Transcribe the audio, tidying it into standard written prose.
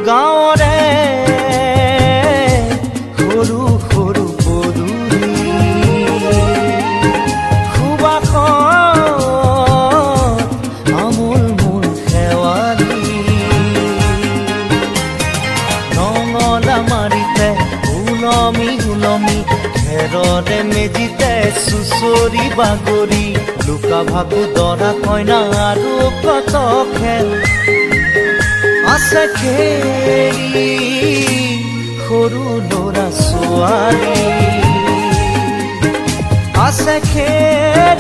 গাঁৱৰে সৰু সৰু পদূলি সুবাসত আমোল মোল শেৱালি নঙলা মাৰিতে উলমি উলমি খেৰৰে মেজিতে চুচৰি বাগৰি লুকা ভাকু দৰা কইনা আৰু কত খেল আছে খেলি সৰু ল'ৰা ছোৱালী আছে খেল